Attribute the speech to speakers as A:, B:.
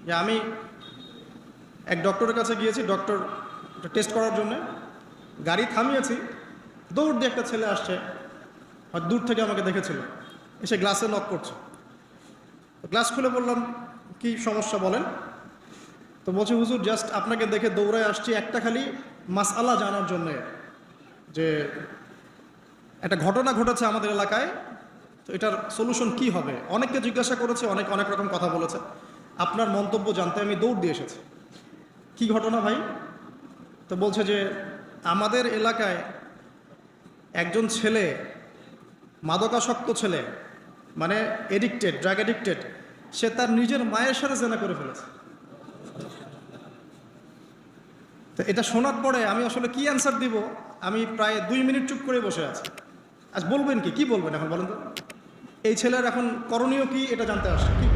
A: যে আমি এক ডক্টরের কাছে গিয়েছি, ডক্টর টেস্ট করার জন্য গাড়ি থামিয়েছি, দৌড় দিয়ে একটা ছেলে আসছে, হয়তো দূর থেকে আমাকে দেখেছিল, এসে গ্লাসে নক করছে। গ্লাস খুলে বললাম, কি সমস্যা বলেন। তো বলছে, হুজুর জাস্ট আপনাকে দেখে দৌড়ায় আসছি একটা খালি মাসআলা জানার জন্যে, যে একটা ঘটনা ঘটেছে আমাদের এলাকায়, তো এটার সলিউশন কি হবে। অনেককে জিজ্ঞাসা করেছে, অনেক রকম কথা বলেছে, আপনার মন্তব্য জানতে আমি দৌড় দিয়ে এসেছি। কি ঘটনা ভাই? তো বলছে যে আমাদের এলাকায় একজন ছেলে, মাদকাসক্ত ছেলে, মানে এডিক্টেড, ড্রাগ এডিক্টেড, সে তার নিজের মায়ের সাথে জেনা করে ফেলেছে। তো এটা শোনার পরে আমি আসলে কি অ্যান্সার দিব, আমি প্রায় 2 মিনিট চুপ করে বসে আছি। আজ বলবেন কি বলবেন এখন বলেন তো? এই ছেলের এখন করণীয় কি, এটা জানতে আসছে, কি